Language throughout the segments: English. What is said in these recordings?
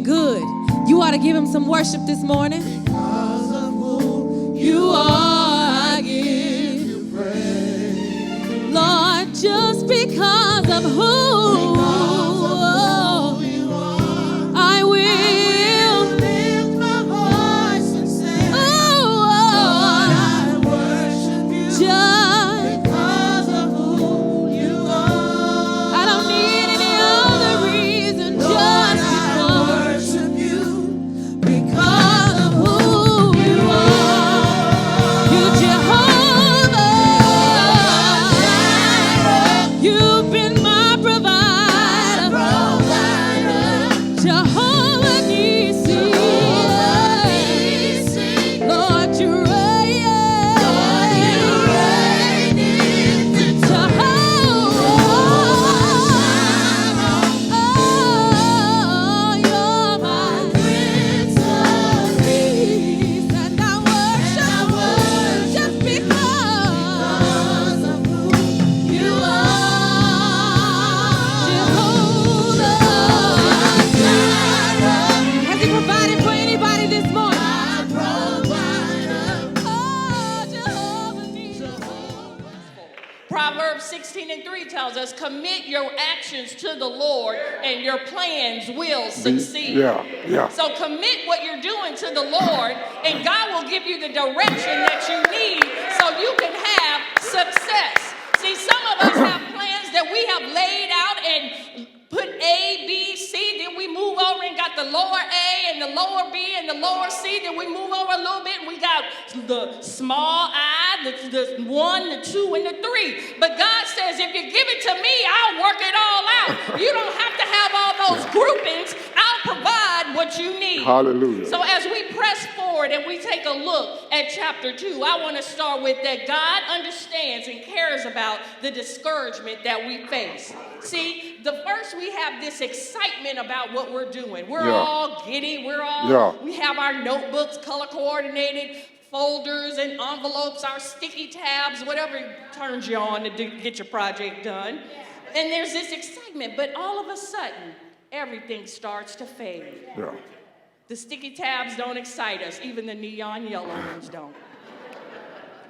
good. You ought to give him some worship this morning. Because of who you are, I give you praise. Lord, just because of who you are, I will lift my voice and say, oh, Lord, I worship you. just Because of who you are, I don't need any other reason, Lord, just I because worship you. Because of who you are, you Jehovah, you've been my provider, Jehovah Nissi, Lord, you reign, Jehovah, oh, you're my Prince of Peace, and I worship just because of who you are, Jehovah. Has he provided for anybody this morning? Oh, Jehovah Nissi. Proverbs 16:3 tells us, commit your actions to the Lord and your plans will succeed. Yeah. So commit what you're doing to the Lord and God will give you the direction that you need so you can have success. See, some of us have plans that we have laid out and put A, B, C, then we move over and got the lower A and the lower B and the lower C, then we move over a little bit and we got the small I, the 1, the 2, and the 3. But God says, if you give it to me, I'll work it all out. You don't have to have all those groupings. I'll provide what you need. Hallelujah. So as we press forward and we take a look at chapter 2, I want to start with that God understands and cares about the discouragement that we face. See, first we have this excitement about what we're doing. We're all giddy. We have our notebooks color coordinated, folders and envelopes, our sticky tabs, whatever turns you on to get your project done. And there's this excitement, but all of a sudden, everything starts to fade. Yeah. The sticky tabs don't excite us. Even the neon yellow ones don't.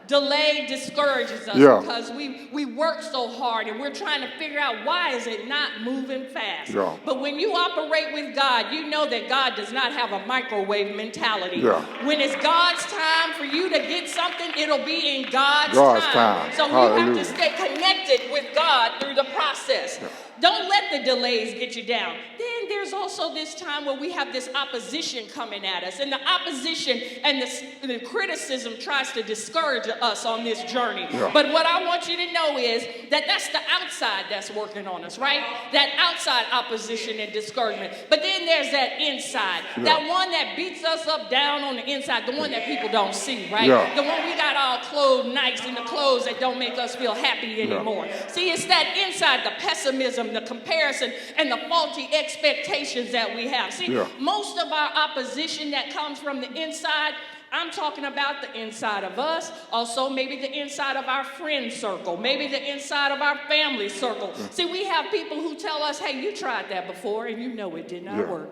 Delay discourages us because we work so hard and we're trying to figure out why is it not moving fast. Yeah. But when you operate with God, you know that God does not have a microwave mentality. Yeah. When it's God's time for you to get something, it'll be in God's time. So you have to stay connected with God through the process. Yeah. Don't let the delays get you down. Then there's also this time where we have this opposition coming at us. And the opposition and the criticism tries to discourage us on this journey. Yeah. But what I want you to know is that that's the outside that's working on us, right? That outside opposition and discouragement. But then there's that inside. Yeah. That one that beats us up down on the inside. The one that people don't see, right? Yeah. The one we got all clothed nice in the clothes that don't make us feel happy anymore. Yeah. See, it's that inside, the pessimism, the comparison, and the faulty expectations that we have. See, most of our opposition that comes from the inside, I'm talking about the inside of us, also maybe the inside of our friend circle, maybe the inside of our family circle. See, we have people who tell us, hey, you tried that before and you know it did not work.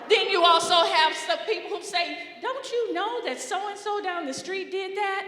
Then you also have some people who say, don't you know that so-and-so down the street did that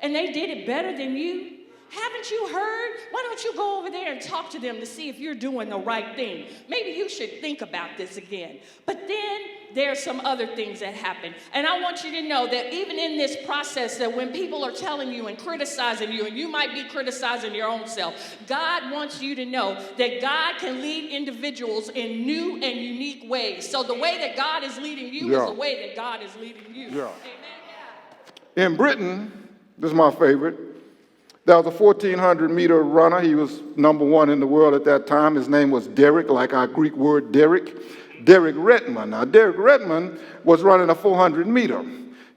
and they did it better than you? Haven't you heard? Why don't you go over there and talk to them to see if you're doing the right thing? Maybe you should think about this again. But then there's some other things that happen. And I want you to know that even in this process, that when people are telling you and criticizing you, and you might be criticizing your own self, God wants you to know that God can lead individuals in new and unique ways. So the way that God is leading you is the way that God is leading you. Yeah. Amen. In Britain, this is my favorite, there was a 1,400-meter runner. He was number 1 in the world at that time. His name was Derek, like our Greek word Derek Redmond. Now, Derek Redmond was running a 400-meter.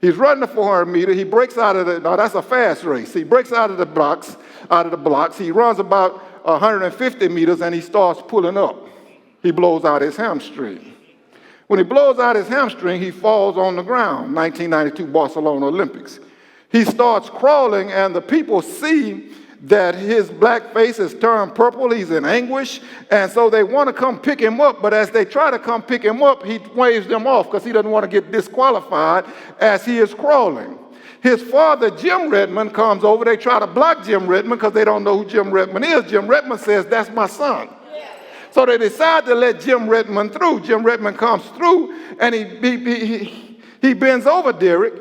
He's running a 400-meter. He breaks out of now that's a fast race. He breaks out of the blocks. He runs about 150 meters, and he starts pulling up. He blows out his hamstring. When he blows out his hamstring, he falls on the ground. 1992 Barcelona Olympics. He starts crawling, and the people see that his black face has turned purple. He's in anguish. And so they want to come pick him up. But as they try to come pick him up, he waves them off because he doesn't want to get disqualified as he is crawling. His father, Jim Redmond, comes over. They try to block Jim Redmond because they don't know who Jim Redmond is. Jim Redmond says, that's my son. So they decide to let Jim Redmond through. Jim Redmond comes through, and he bends over Derek,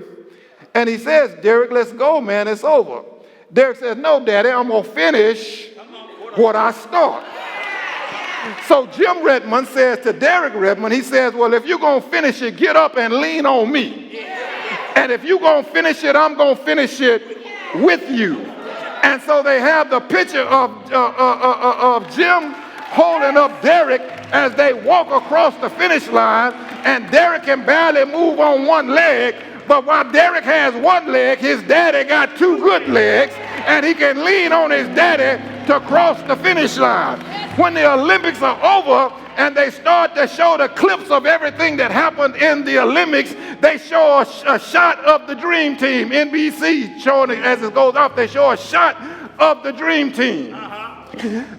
and he says, Derek, let's go, man, it's over. Derek says, no, Daddy, I'm going to finish what I start. So Jim Redmond says to Derek Redmond, he says, well, if you're going to finish it, get up and lean on me. And if you're going to finish it, I'm going to finish it with you. And so they have the picture of Jim holding up Derek as they walk across the finish line, and Derek can barely move on one leg, but while Derek has one leg, his daddy got two good legs, and he can lean on his daddy to cross the finish line. When the Olympics are over and they start to show the clips of everything that happened in the Olympics, they show a shot of the Dream Team. NBC showing it as it goes off, they show a shot of the Dream Team.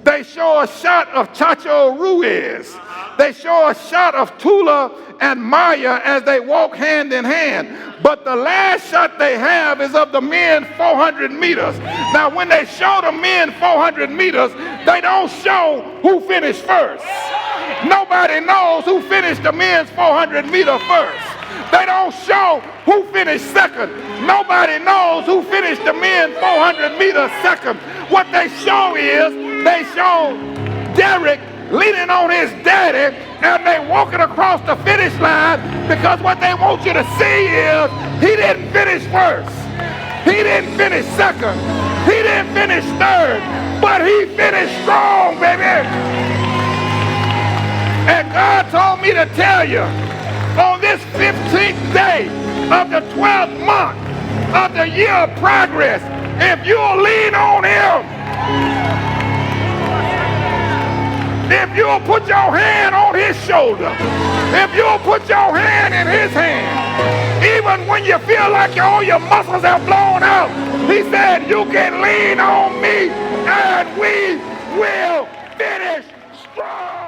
They show a shot of Chacho Ruiz. They show a shot of Tula and Maya as they walk hand in hand. But the last shot they have is of the men 400 meters. Now, when they show the men 400 meters, they don't show who finished first. Nobody knows who finished the men's 400 meter first. They don't show who finished second. Nobody knows who finished the men 400 meters second. What they show is, they show Derek leaning on his daddy, and they walking across the finish line, because what they want you to see is he didn't finish first. He didn't finish second. He didn't finish third, but he finished strong, baby. And God told me to tell you, on this 15th day of the 12th month of the year of progress, if you'll lean on him, if you'll put your hand on his shoulder, if you'll put your hand in his hand, even when you feel like all your muscles have blown out, he said, you can lean on me and we will finish strong.